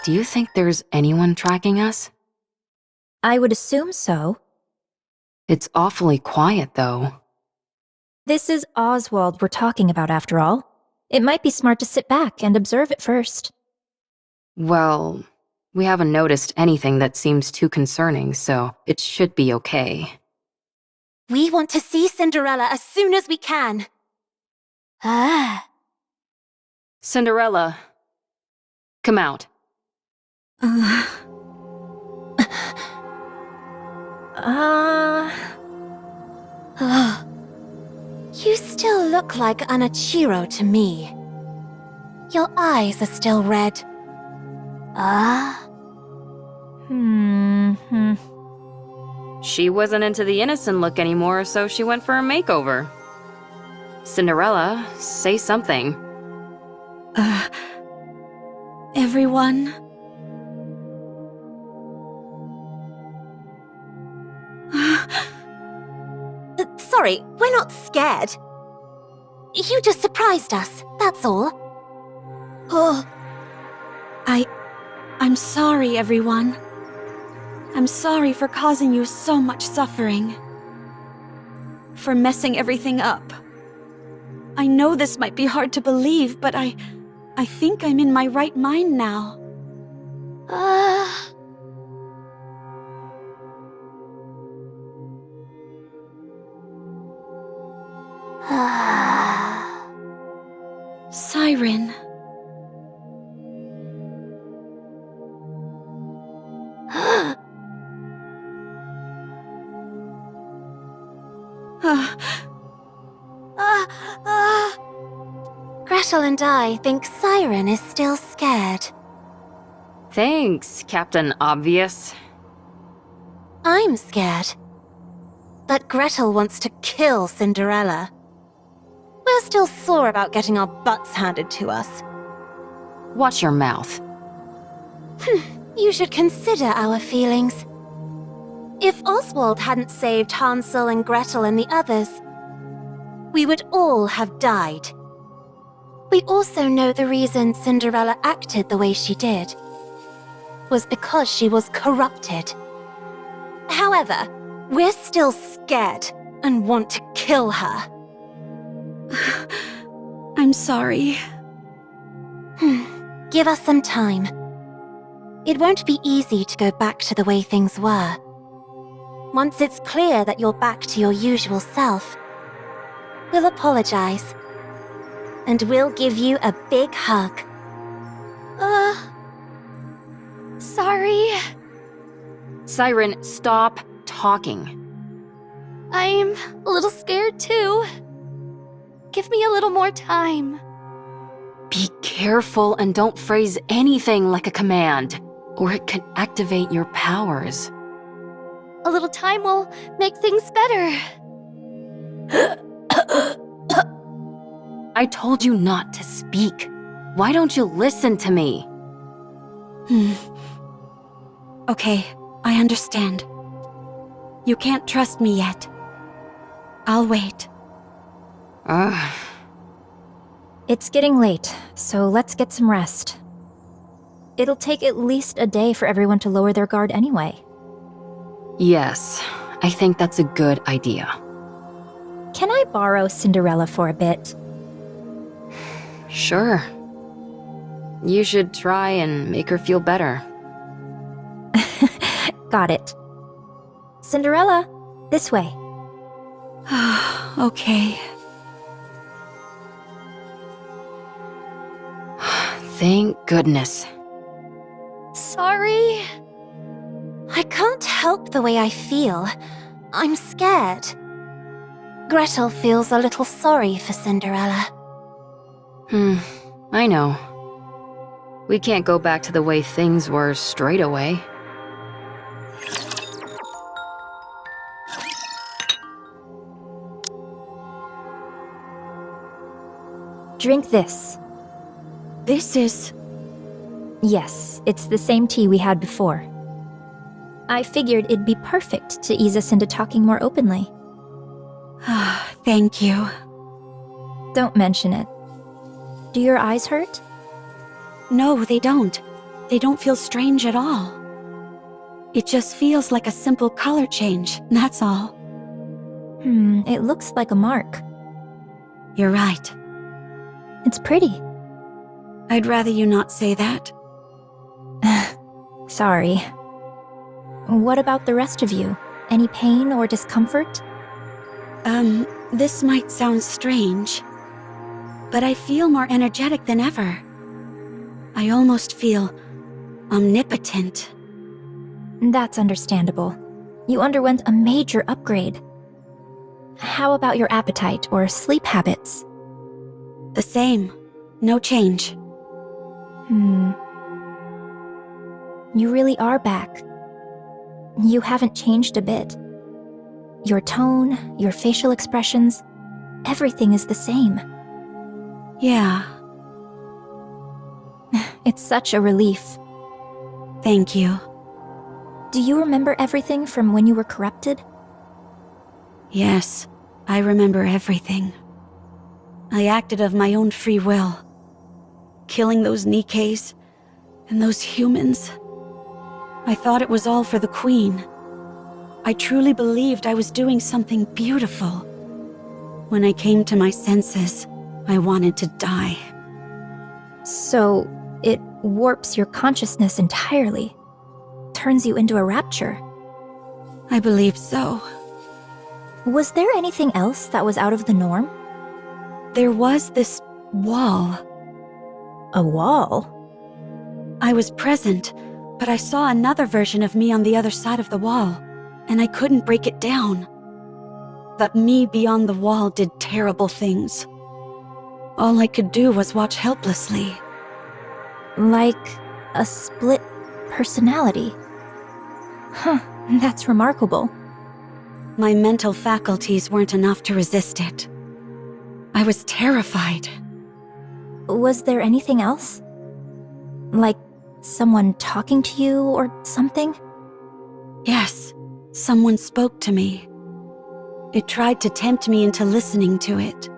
Do you think there's anyone tracking us? I would assume so. It's awfully quiet, though. This is Oswald we're talking about, after all. It might be smart to sit back and observe it first. Well, we haven't noticed anything that seems too concerning, so it should be okay. We want to see Cinderella as soon as we can. Cinderella, come out. You still look like Anachiro to me. Your eyes are still red. She wasn't into the innocent look anymore, so she went for a makeover. Cinderella, say something. Everyone? Sorry, we're not scared. You just surprised us, that's all. I'm sorry, everyone. I'm sorry for causing you so much suffering. For messing everything up. I know this might be hard to believe, but I think I'm in my right mind now. Siren. Gretel and I think Siren is still scared. Thanks, Captain Obvious. I'm scared. But Gretel wants to kill Cinderella. We're still sore about getting our butts handed to us. Watch your mouth. You should consider our feelings. If Oswald hadn't saved Hansel and Gretel and the others, we would all have died. We also know the reason Cinderella acted the way she did was because she was corrupted. However, we're still scared and want to kill her. I'm sorry. Give us some time. It won't be easy to go back to the way things were. Once it's clear that you're back to your usual self, we'll apologize. And we'll give you a big hug. Sorry. Siren, stop talking. I'm a little scared too. Give me a little more time. Be careful and don't phrase anything like a command, or it could activate your powers. A little time will make things better. I told you not to speak. Why don't you listen to me? Okay, I understand. You can't trust me yet. I'll wait. It's getting late, so let's get some rest. It'll take at least a day for everyone to lower their guard anyway. Yes, I think that's a good idea. Can I borrow Cinderella for a bit? Sure. You should try and make her feel better. Got it. Cinderella, this way. Okay. Thank goodness. Sorry. I can't help the way I feel. I'm scared. Gretel feels a little sorry for Cinderella. I know. We can't go back to the way things were straight away. Drink this. This is... Yes, it's the same tea we had before. I figured it'd be perfect to ease us into talking more openly. Thank you. Don't mention it. Do your eyes hurt? No, they don't. they don't feel strange at all. It just feels like a simple color change, that's all. It looks like a mark. You're right. It's pretty. I'd rather you not say that. Sorry. What about the rest of you? Any pain or discomfort? This might sound strange, but I feel more energetic than ever. I almost feel omnipotent. That's understandable. You underwent a major upgrade. How about your appetite or sleep habits? The same. No change. You really are back. You haven't changed a bit. Your tone, your facial expressions, everything is the same. Yeah. It's such a relief. Thank you. Do you remember everything from when you were corrupted? Yes, I remember everything. I acted of my own free will. Killing those Nikkes and those humans. I thought it was all for the Queen. I truly believed I was doing something beautiful. When I came to my senses, I wanted to die. So, it warps your consciousness entirely. Turns you into a rapture. I believe so. Was there anything else that was out of the norm? There was this wall. A wall? I was present, but I saw another version of me on the other side of the wall, and I couldn't break it down. That me beyond the wall did terrible things. All I could do was watch helplessly. Like a split personality. Huh, that's remarkable. My mental faculties weren't enough to resist it. I was terrified. Was there anything else? Like someone talking to you or something? Yes, someone spoke to me. It tried to tempt me into listening to it.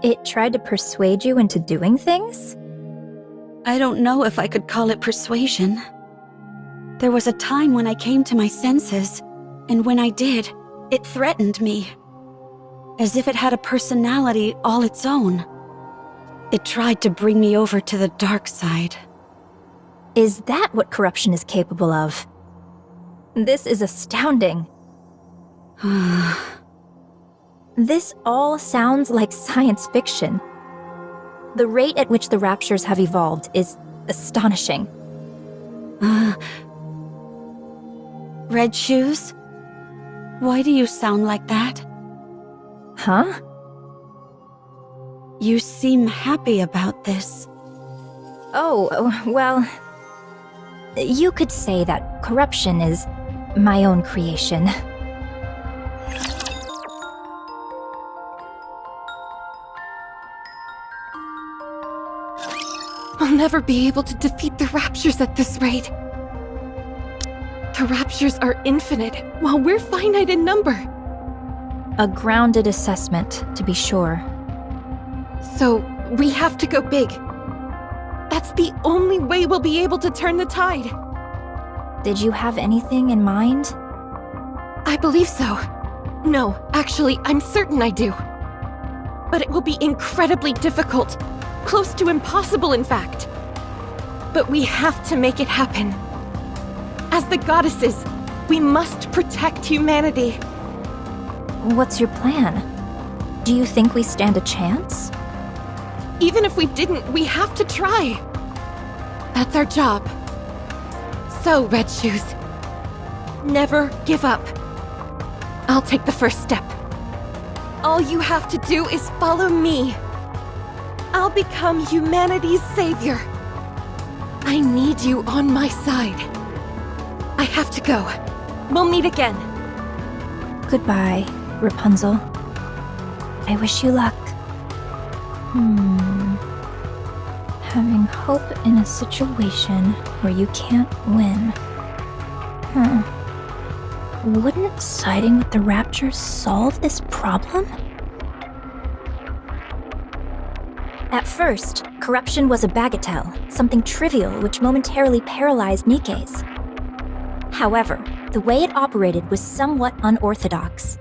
It tried to persuade you into doing things? I don't know if I could call it persuasion. There was a time when I came to my senses, and when I did, it threatened me. As if it had a personality all its own. It tried to bring me over to the dark side. Is that what corruption is capable of? This is astounding. This all sounds like science fiction. The rate at which the raptures have evolved is astonishing. Red shoes? Why do you sound like that? Huh? You seem happy about this. Oh, well... You could say that corruption is my own creation. I'll never be able to defeat the Raptures at this rate. The Raptures are infinite, while we're finite in number. A grounded assessment, to be sure. So, we have to go big. That's the only way we'll be able to turn the tide. Did you have anything in mind? I believe so. No, actually, I'm certain I do. But it will be incredibly difficult. Close to impossible, in fact. But we have to make it happen. As the goddesses, we must protect humanity. What's your plan? Do you think we stand a chance? Even if we didn't, we have to try. That's our job. So, Red Shoes, never give up. I'll take the first step. All you have to do is follow me. I'll become humanity's savior. I need you on my side. I have to go. We'll meet again. Goodbye, Rapunzel. I wish you luck. Having hope in a situation where you can't win. Wouldn't siding with the Raptures solve this problem? At first, Corruption was a bagatelle, something trivial which momentarily paralyzed Nikke's. However, the way it operated was somewhat unorthodox.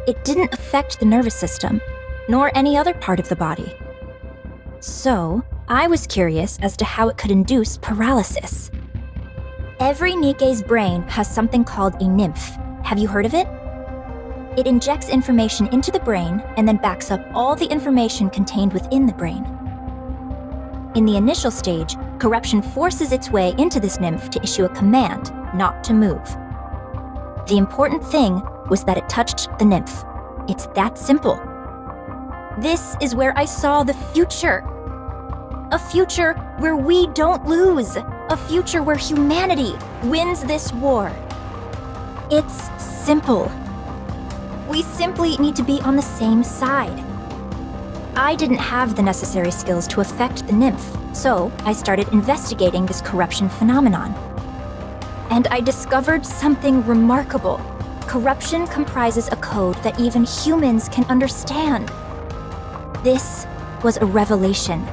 It didn't affect the nervous system, nor any other part of the body. So, I was curious as to how it could induce paralysis. Every Nikke's brain has something called a nymph. Have you heard of it? It injects information into the brain and then backs up all the information contained within the brain. In the initial stage, corruption forces its way into this nymph to issue a command not to move. The important thing was that it touched the nymph. It's that simple. This is where I saw the future. A future where we don't lose. A future where humanity wins this war. It's simple. We simply need to be on the same side. I didn't have the necessary skills to affect the nymph, so I started investigating this corruption phenomenon. And I discovered something remarkable. Corruption comprises a code that even humans can understand. This was a revelation.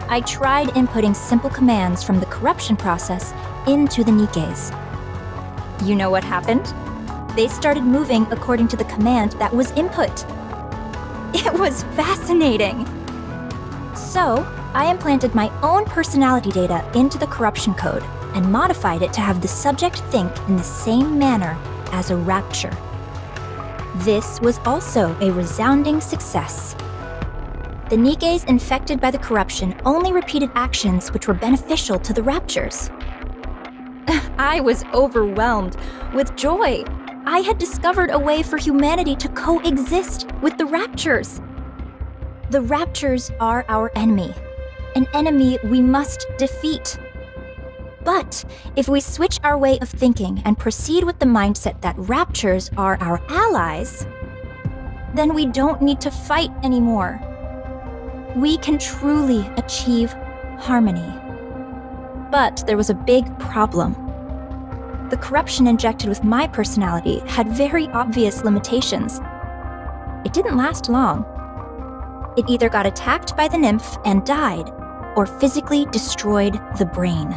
I tried inputting simple commands from the corruption process into the Nikkes. You know what happened? They started moving according to the command that was input. It was fascinating. So, I implanted my own personality data into the corruption code and modified it to have the subject think in the same manner as a rapture. This was also a resounding success. The Nikkes infected by the corruption only repeated actions which were beneficial to the raptures. I was overwhelmed with joy. I had discovered a way for humanity to coexist with the raptures. The raptures are our enemy, an enemy we must defeat. But if we switch our way of thinking and proceed with the mindset that raptures are our allies, then we don't need to fight anymore. We can truly achieve harmony. But there was a big problem. The corruption injected with my personality had very obvious limitations. It didn't last long. It either got attacked by the nymph and died, or physically destroyed the brain.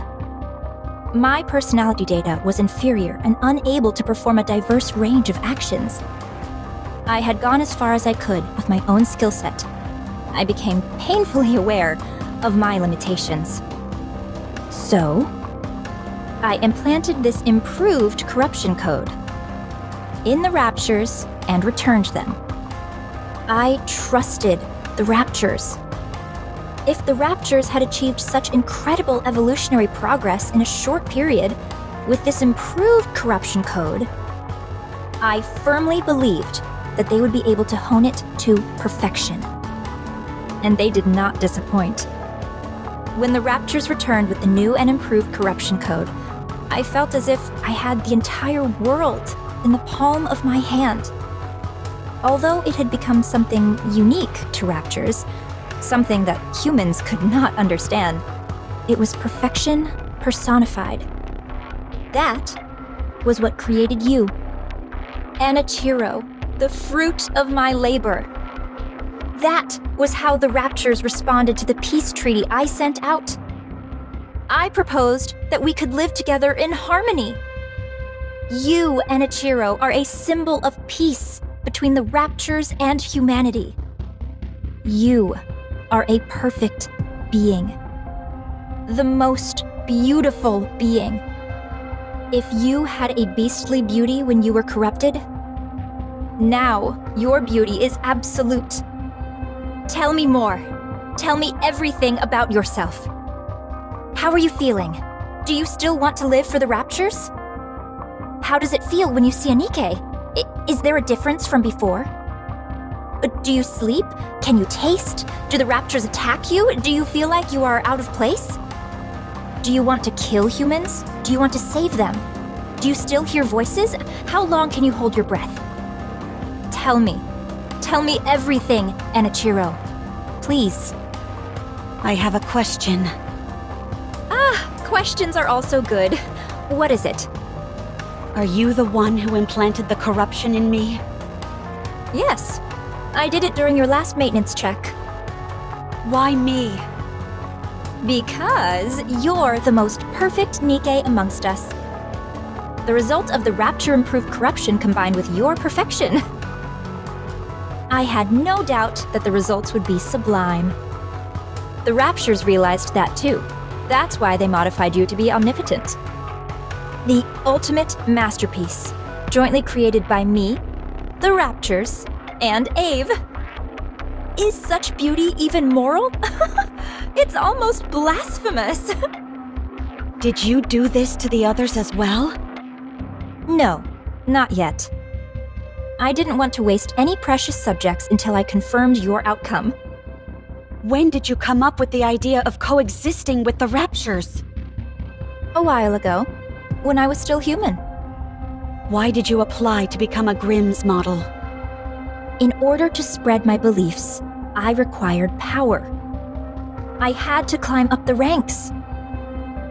My personality data was inferior and unable to perform a diverse range of actions. I had gone as far as I could with my own skill set. I became painfully aware of my limitations. So, I implanted this improved corruption code in the raptures and returned them. I trusted the raptures. If the raptures had achieved such incredible evolutionary progress in a short period with this improved corruption code, I firmly believed that they would be able to hone it to perfection. And they did not disappoint. When the raptures returned with the new and improved corruption code, I felt as if I had the entire world in the palm of my hand. Although it had become something unique to raptures, something that humans could not understand, it was perfection personified. That was what created you. Anichiro, the fruit of my labor. That was how the raptures responded to the peace treaty I sent out. I proposed that we could live together in harmony. You, Anichiro, are a symbol of peace between the raptures and humanity. You are a perfect being. The most beautiful being. If you had a beastly beauty when you were corrupted, now your beauty is absolute. Tell me more. Tell me everything about yourself. How are you feeling? Do you still want to live for the raptures? How does it feel when you see a Nikke? Is there a difference from before? Do you sleep? Can you taste? Do the raptures attack you? Do you feel like you are out of place? Do you want to kill humans? Do you want to save them? Do you still hear voices? How long can you hold your breath? Tell me. Tell me everything, Anichiro. Please. I have a question. Questions are also good. What is it? Are you the one who implanted the corruption in me? Yes. I did it during your last maintenance check. Why me? Because you're the most perfect Nikke amongst us. The result of the rapture-improved corruption combined with your perfection. I had no doubt that the results would be sublime. The Raptures realized that too. That's why they modified you to be omnipotent. The ultimate masterpiece, jointly created by me, the Raptures, and Ave. Is such beauty even moral? It's almost blasphemous. Did you do this to the others as well? No, not yet. I didn't want to waste any precious subjects until I confirmed your outcome. When did you come up with the idea of coexisting with the Raptures? A while ago, when I was still human. Why did you apply to become a Grimm's model? In order to spread my beliefs, I required power. I had to climb up the ranks.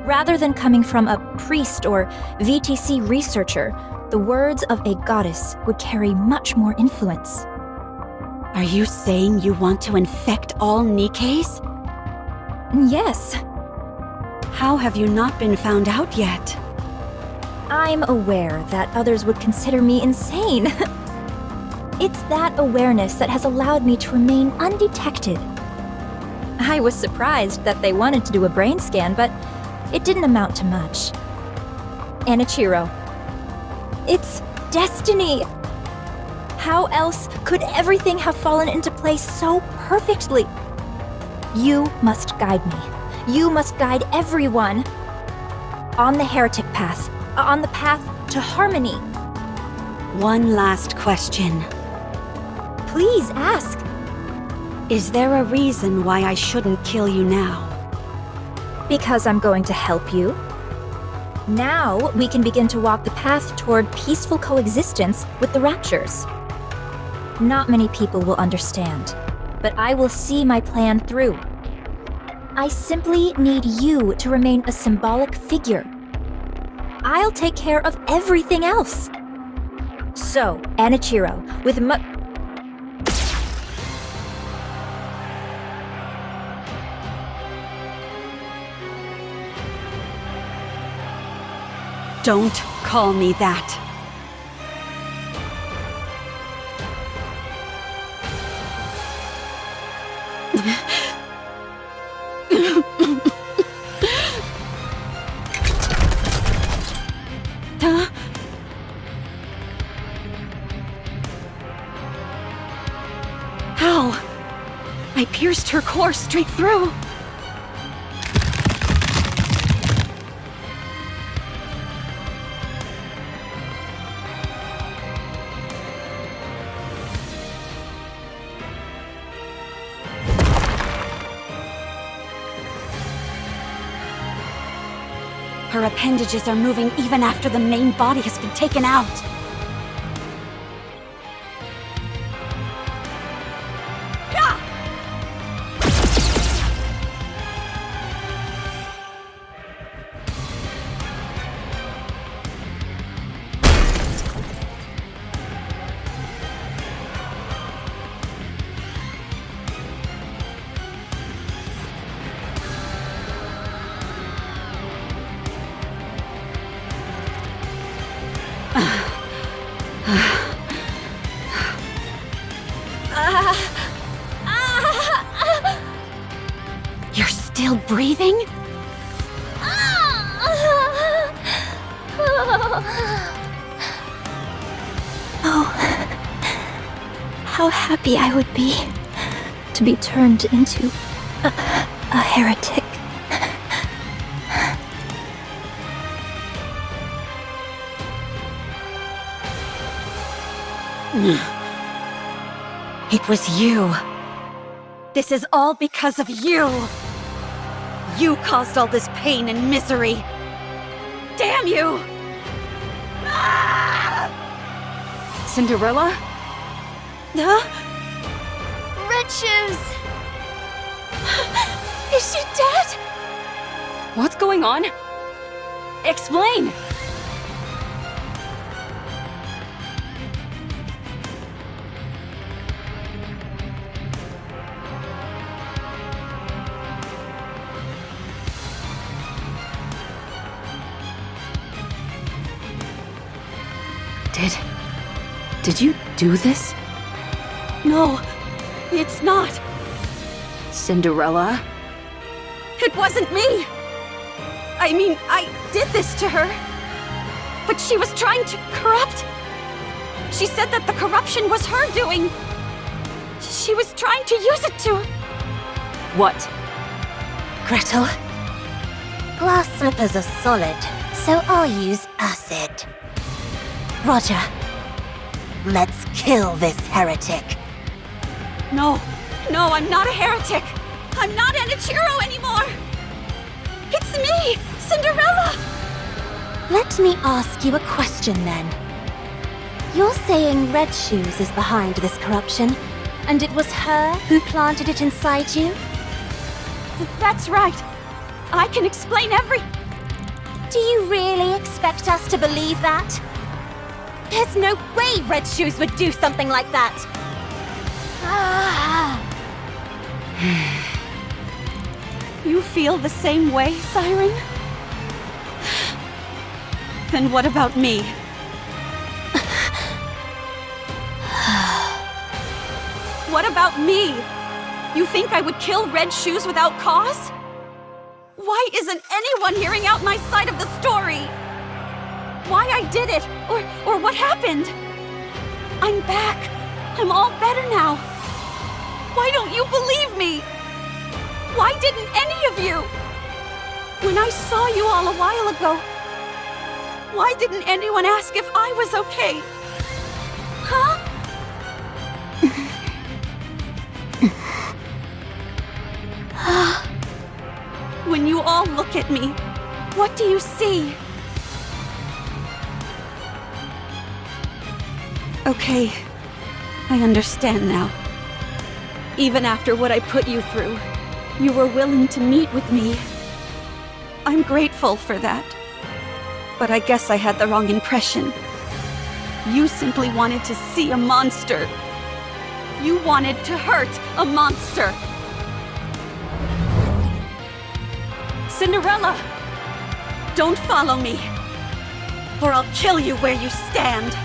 Rather than coming from a priest or VTC researcher, the words of a goddess would carry much more influence. Are you saying you want to infect all Nikkes? Yes. How have you not been found out yet? I'm aware that others would consider me insane. It's that awareness that has allowed me to remain undetected. I was surprised that they wanted to do a brain scan, but it didn't amount to much. Anichiro. It's destiny! How else could everything have fallen into place so perfectly? You must guide me. You must guide everyone. On the heretic path. On the path to harmony. One last question. Please ask. Is there a reason why I shouldn't kill you now? Because I'm going to help you. Now we can begin to walk the path toward peaceful coexistence with the Raptures. Not many people will understand, but I will see my plan through. I simply need you to remain a symbolic figure. I'll take care of everything else. So, Anichiro, with Don't call me that. How? I pierced her core straight through. Her appendages are moving even after the main body has been taken out. You're still breathing? Oh, how happy I would be to be turned into a heretic. It was you. This is all because of you. You caused all this pain and misery. Damn you! Cinderella? Huh? Red Shoes! Is she dead? What's going on? Explain! Did you do this? No, it's not. Cinderella? It wasn't me! I mean, I did this to her. But she was trying to corrupt. She said that the corruption was her doing. She was trying to use it to... What? Gretel, glass slippers are solid, so I'll use acid. Roger, let's kill this heretic. No, I'm not a heretic. I'm not Enichiro anymore. It's me, Cinderella. Let me ask you a question then. You're saying Red Shoes is behind this corruption, and it was her who planted it inside you? That's right. I can explain Do you really expect us to believe that? There's no way Red Shoes would do something like that! You feel the same way, Siren? Then what about me? What about me? You think I would kill Red Shoes without cause? Why isn't anyone hearing out my side of the story? Why I did it, or what happened? I'm back. I'm all better now. Why don't you believe me? Why didn't any of you? When I saw you all a while ago, why didn't anyone ask if I was okay? Huh? When you all look at me, what do you see? Okay, I understand now. Even after what I put you through, you were willing to meet with me. I'm grateful for that. But I guess I had the wrong impression. You simply wanted to see a monster. You wanted to hurt a monster. Cinderella! Don't follow me, or I'll kill you where you stand.